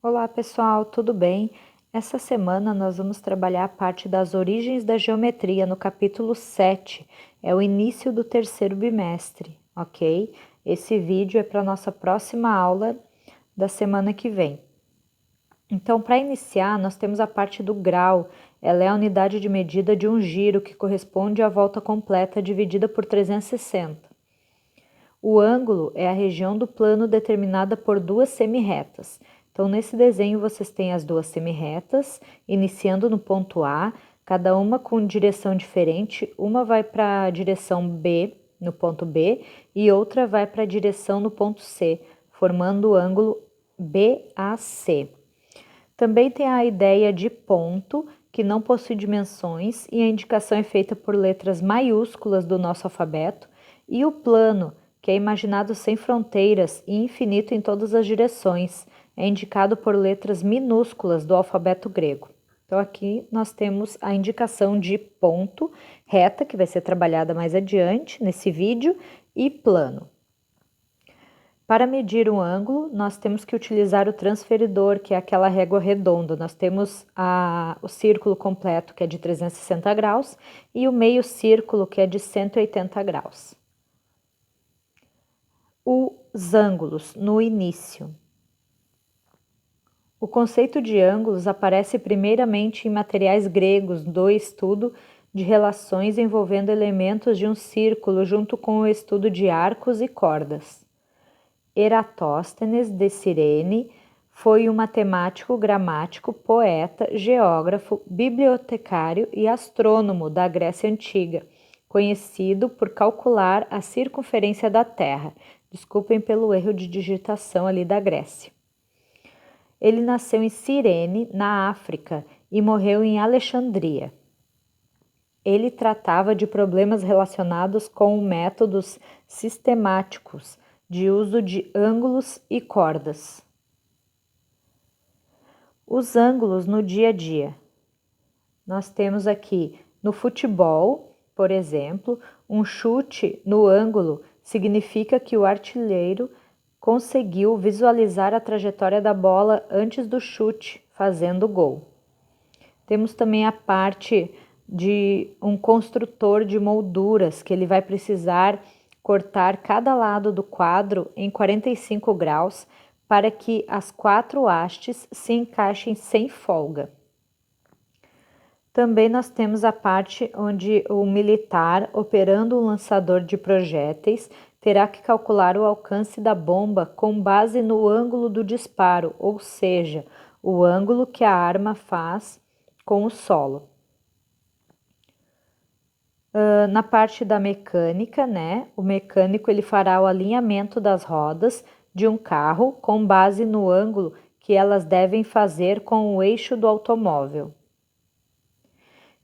Olá pessoal, tudo bem? Essa semana nós vamos trabalhar a parte das origens da geometria no capítulo 7, é o início do terceiro bimestre, ok? Esse vídeo é para a nossa próxima aula da semana que vem. Então, para iniciar, nós temos a parte do grau, ela é a unidade de medida de um giro que corresponde à volta completa dividida por 360. O ângulo é a região do plano determinada por duas semirretas. Então, nesse desenho, vocês têm as duas semirretas, iniciando no ponto A, cada uma com direção diferente. Uma vai para a direção B, no ponto B, e outra vai para a direção no ponto C, formando o ângulo BAC. Também tem a ideia de ponto, que não possui dimensões, e a indicação é feita por letras maiúsculas do nosso alfabeto, e o plano, que é imaginado sem fronteiras e infinito em todas as direções, é indicado por letras minúsculas do alfabeto grego. Então, aqui nós temos a indicação de ponto, reta, que vai ser trabalhada mais adiante nesse vídeo, e plano. Para medir um ângulo, nós temos que utilizar o transferidor, que é aquela régua redonda. Nós temos o círculo completo, que é de 360 graus, e o meio círculo, que é de 180 graus. Os ângulos no início. O conceito de ângulos aparece primeiramente em materiais gregos do estudo de relações envolvendo elementos de um círculo junto com o estudo de arcos e cordas. Eratóstenes de Cirene foi um matemático, gramático, poeta, geógrafo, bibliotecário e astrônomo da Grécia Antiga, conhecido por calcular a circunferência da Terra. Desculpem pelo erro de digitação ali da Grécia. Ele nasceu em Cirene, na África, e morreu em Alexandria. Ele tratava de problemas relacionados com métodos sistemáticos de uso de ângulos e cordas. Os ângulos no dia a dia. Nós temos aqui no futebol, por exemplo, um chute no ângulo significa que o artilheiro conseguiu visualizar a trajetória da bola antes do chute, fazendo o gol. Temos também a parte de um construtor de molduras, que ele vai precisar cortar cada lado do quadro em 45 graus para que as 4 hastes se encaixem sem folga. Também nós temos a parte onde o militar, operando um lançador de projéteis, terá que calcular o alcance da bomba com base no ângulo do disparo, ou seja, o ângulo que a arma faz com o solo. Na parte da mecânica, né, o mecânico ele fará o alinhamento das rodas de um carro com base no ângulo que elas devem fazer com o eixo do automóvel.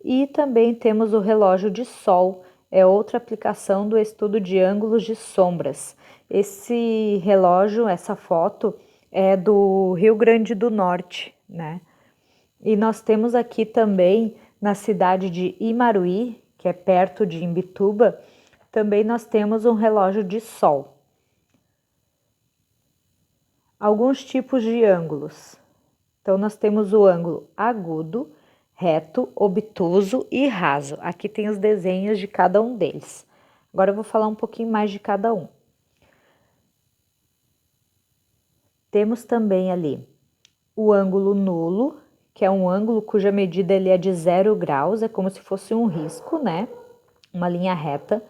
E também temos o relógio de sol, é outra aplicação do estudo de ângulos de sombras. Esse relógio, essa foto, é do Rio Grande do Norte, né? E nós temos aqui também, na cidade de Imaruí, que é perto de Imbituba, também nós temos um relógio de sol. Alguns tipos de ângulos. Então, nós temos o ângulo agudo, reto, obtuso e raso. Aqui tem os desenhos de cada um deles. Agora eu vou falar um pouquinho mais de cada um. Temos também ali o ângulo nulo, que é um ângulo cuja medida ele é de 0 graus, é como se fosse um risco, né? Uma linha reta.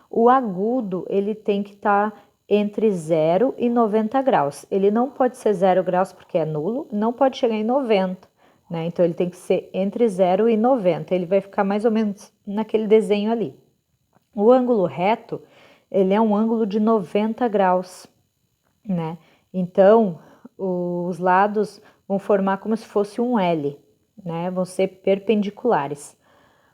O agudo, ele tem que estar entre 0 e 90 graus. Ele não pode ser 0 graus porque é nulo, não pode chegar em 90, né? Então, ele tem que ser entre 0 e 90. Ele vai ficar mais ou menos naquele desenho ali. O ângulo reto, ele é um ângulo de 90 graus, né? Então, os lados vão formar como se fosse um L, né? Vão ser perpendiculares.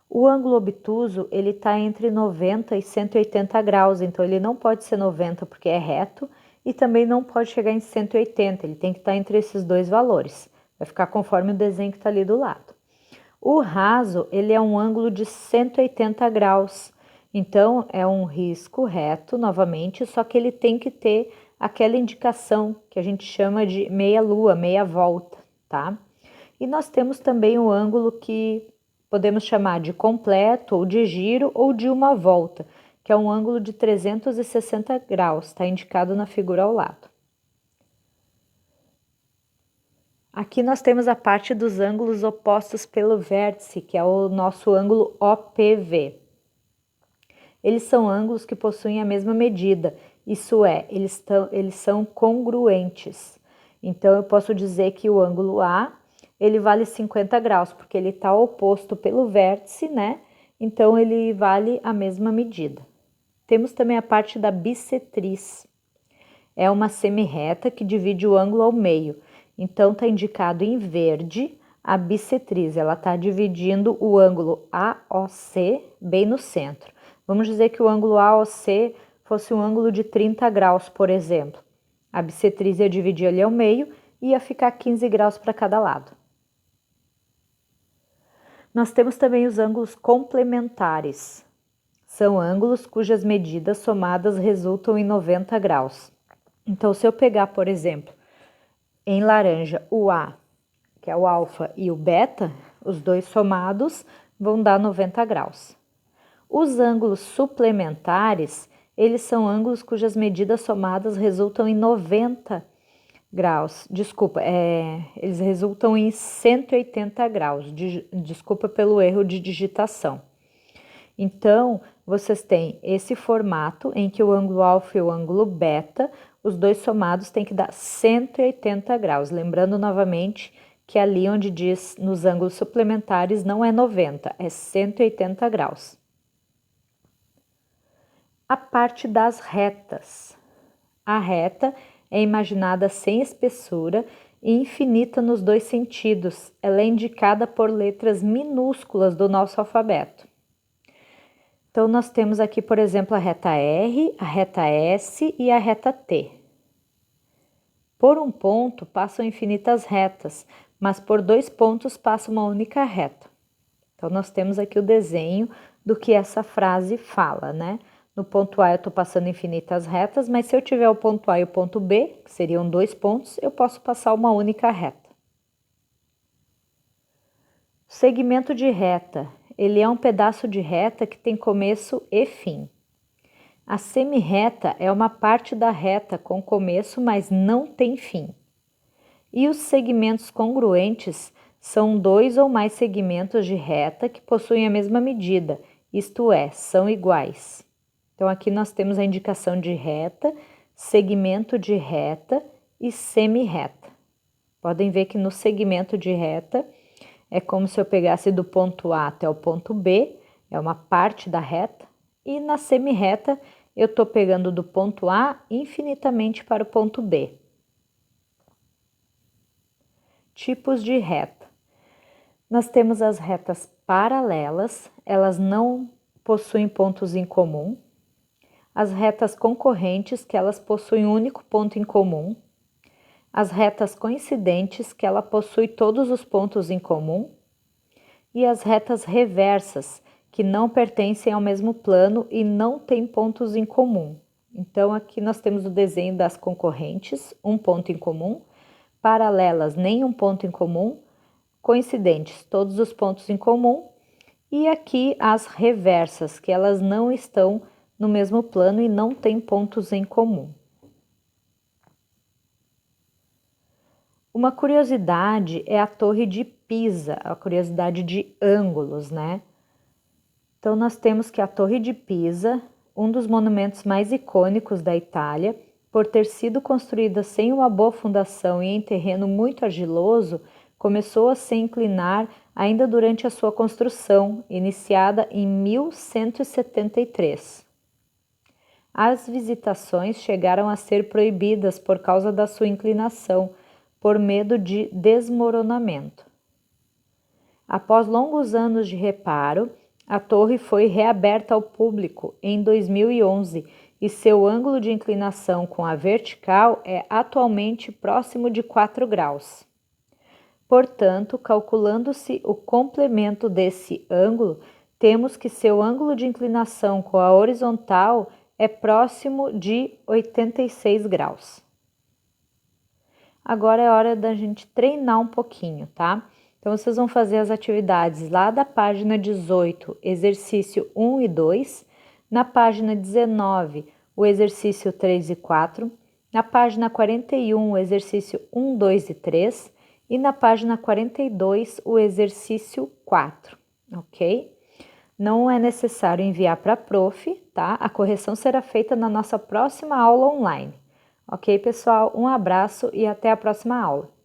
O ângulo obtuso, ele está entre 90 e 180 graus, então ele não pode ser 90 porque é reto e também não pode chegar em 180, ele tem que estar entre esses dois valores. Vai ficar conforme o desenho que está ali do lado. O raso, ele é um ângulo de 180 graus, então é um risco reto, novamente, só que ele tem que ter aquela indicação que a gente chama de meia-lua, meia volta, tá? E nós temos também o ângulo que podemos chamar de completo, ou de giro, ou de uma volta, que é um ângulo de 360 graus, está indicado na figura ao lado. Aqui nós temos a parte dos ângulos opostos pelo vértice, que é o nosso ângulo OPV. Eles são ângulos que possuem a mesma medida, isso é, eles são congruentes. Então, eu posso dizer que o ângulo A, ele vale 50 graus, porque ele está oposto pelo vértice, né? Então, ele vale a mesma medida. Temos também a parte da bissetriz. É uma semirreta que divide o ângulo ao meio. Então, está indicado em verde a bissetriz. Ela está dividindo o ângulo AOC bem no centro. Vamos dizer que o ângulo AOC fosse um ângulo de 30 graus, por exemplo. A bissetriz ia dividir ali ao meio e ia ficar 15 graus para cada lado. Nós temos também os ângulos complementares. São ângulos cujas medidas somadas resultam em 90 graus. Então, se eu pegar, por exemplo, em laranja o A, que é o alfa, e o beta, os dois somados vão dar 90 graus. Os ângulos suplementares, eles são ângulos cujas medidas somadas resultam em 90 graus. Desculpa, eles resultam em 180 graus. Desculpa pelo erro de digitação. Então, vocês têm esse formato em que o ângulo alfa e o ângulo beta, os dois somados têm que dar 180 graus. Lembrando novamente que ali onde diz nos ângulos suplementares não é 90, é 180 graus. A parte das retas. A reta é imaginada sem espessura e infinita nos dois sentidos. Ela é indicada por letras minúsculas do nosso alfabeto. Então, nós temos aqui, por exemplo, a reta R, a reta S e a reta T. Por um ponto passam infinitas retas, mas por 2 pontos passa uma única reta. Então, nós temos aqui o desenho do que essa frase fala, né? No ponto A eu estou passando infinitas retas, mas se eu tiver o ponto A e o ponto B, que seriam 2 pontos, eu posso passar uma única reta. Segmento de reta. Ele é um pedaço de reta que tem começo e fim. A semirreta é uma parte da reta com começo, mas não tem fim. E os segmentos congruentes são 2 ou mais segmentos de reta que possuem a mesma medida, isto é, são iguais. Então, aqui nós temos a indicação de reta, segmento de reta e semirreta. Podem ver que no segmento de reta é como se eu pegasse do ponto A até o ponto B, é uma parte da reta, e na semirreta eu estou pegando do ponto A infinitamente para o ponto B. Tipos de reta. Nós temos as retas paralelas, elas não possuem pontos em comum. As retas concorrentes, que elas possuem um único ponto em comum. As retas coincidentes, que ela possui todos os pontos em comum. E as retas reversas, que não pertencem ao mesmo plano e não têm pontos em comum. Então, aqui nós temos o desenho das concorrentes, um ponto em comum. Paralelas, nenhum ponto em comum. Coincidentes, todos os pontos em comum. E aqui as reversas, que elas não estão no mesmo plano e não têm pontos em comum. Uma curiosidade é a Torre de Pisa, a curiosidade de ângulos, né? Então, nós temos que a Torre de Pisa, um dos monumentos mais icônicos da Itália, por ter sido construída sem uma boa fundação e em terreno muito argiloso, começou a se inclinar ainda durante a sua construção, iniciada em 1173. As visitações chegaram a ser proibidas por causa da sua inclinação, por medo de desmoronamento. Após longos anos de reparo, a torre foi reaberta ao público em 2011 e seu ângulo de inclinação com a vertical é atualmente próximo de 4 graus. Portanto, calculando-se o complemento desse ângulo, temos que seu ângulo de inclinação com a horizontal é próximo de 86 graus. Agora é hora da gente treinar um pouquinho, tá? Então, vocês vão fazer as atividades lá da página 18, exercício 1 e 2, na página 19, o exercício 3 e 4, na página 41, o exercício 1, 2 e 3, e na página 42, o exercício 4, ok? Não é necessário enviar para a prof, tá? A correção será feita na nossa próxima aula online. Ok, pessoal? Um abraço e até a próxima aula.